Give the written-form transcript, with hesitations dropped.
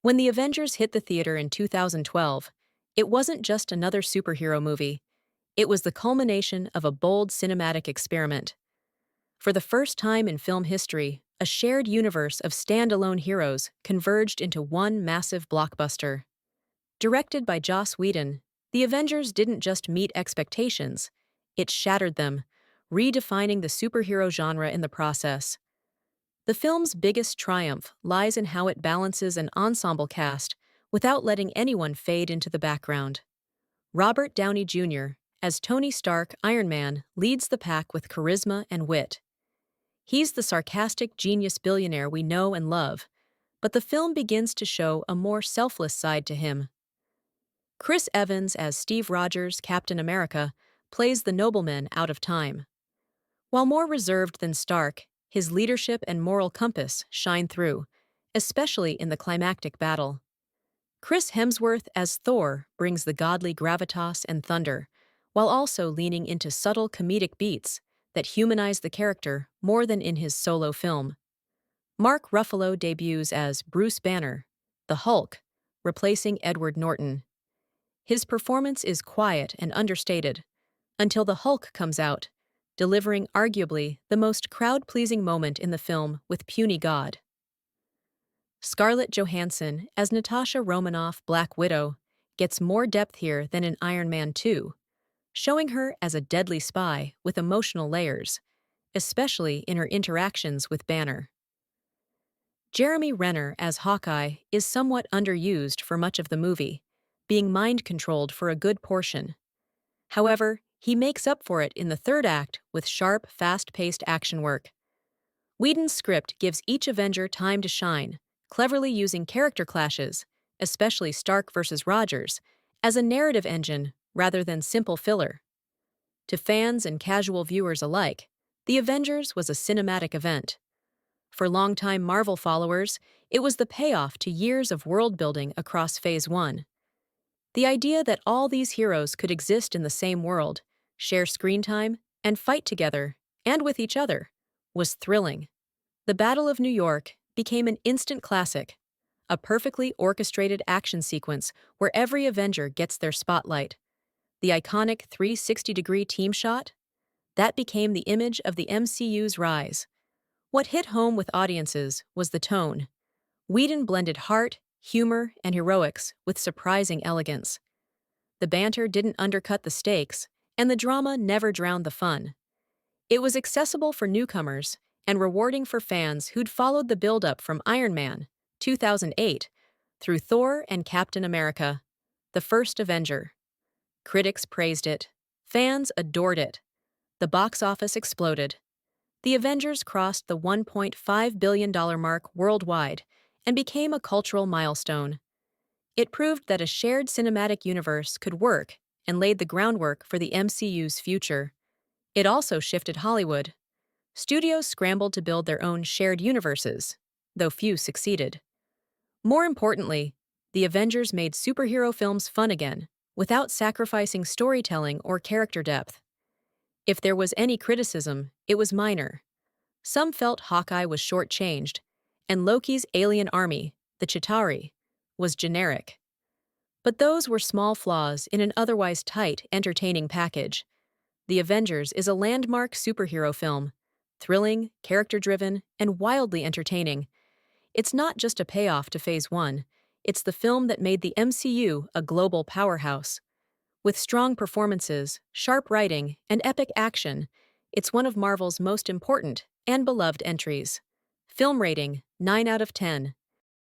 When the Avengers hit the theater in 2012, it wasn't just another superhero movie, it was the culmination of a bold cinematic experiment. For the first time in film history, a shared universe of standalone heroes converged into one massive blockbuster. Directed by Joss Whedon, The Avengers didn't just meet expectations, it shattered them, redefining the superhero genre in the process. The film's biggest triumph lies in how it balances an ensemble cast without letting anyone fade into the background. Robert Downey Jr., as Tony Stark, Iron Man, leads the pack with charisma and wit. He's the sarcastic genius billionaire we know and love, but the film begins to show a more selfless side to him. Chris Evans, as Steve Rogers, Captain America, plays the nobleman out of time. While more reserved than Stark, his leadership and moral compass shine through, especially in the climactic battle. Chris Hemsworth as Thor brings the godly gravitas and thunder, while also leaning into subtle comedic beats that humanize the character more than in his solo film. Mark Ruffalo debuts as Bruce Banner, the Hulk, replacing Edward Norton. His performance is quiet and understated, until the Hulk comes out, delivering arguably the most crowd-pleasing moment in the film with puny God. Scarlett Johansson, as Natasha Romanoff, Black Widow, gets more depth here than in Iron Man 2, showing her as a deadly spy with emotional layers, especially in her interactions with Banner. Jeremy Renner as Hawkeye is somewhat underused for much of the movie, being mind-controlled for a good portion. However, he makes up for it in the third act with sharp, fast-paced action work. Whedon's script gives each Avenger time to shine, cleverly using character clashes, especially Stark versus Rogers, as a narrative engine rather than simple filler. To fans and casual viewers alike, The Avengers was a cinematic event. For longtime Marvel followers, it was the payoff to years of world-building across Phase 1. The idea that all these heroes could exist in the same world, share screen time, and fight together, and with each other, was thrilling. The Battle of New York became an instant classic, a perfectly orchestrated action sequence where every Avenger gets their spotlight. The iconic 360-degree team shot? That became the image of the MCU's rise. What hit home with audiences was the tone. Whedon blended heart, humor, and heroics with surprising elegance. The banter didn't undercut the stakes, and the drama never drowned the fun. It was accessible for newcomers and rewarding for fans who'd followed the build-up from Iron Man, 2008, through Thor and Captain America, the first Avenger. Critics praised it. Fans adored it. The box office exploded. The Avengers crossed the $1.5 billion mark worldwide and became a cultural milestone. It proved that a shared cinematic universe could work and laid the groundwork for the MCU's future. It also shifted Hollywood. Studios scrambled to build their own shared universes, though few succeeded. More importantly, the Avengers made superhero films fun again, without sacrificing storytelling or character depth. If there was any criticism, it was minor. Some felt Hawkeye was shortchanged, and Loki's alien army, the Chitauri, was generic. But those were small flaws in an otherwise tight, entertaining package. The Avengers is a landmark superhero film, thrilling, character-driven, and wildly entertaining. It's not just a payoff to Phase 1, it's the film that made the MCU a global powerhouse. With strong performances, sharp writing, and epic action, it's one of Marvel's most important and beloved entries. Film rating, 9 out of 10.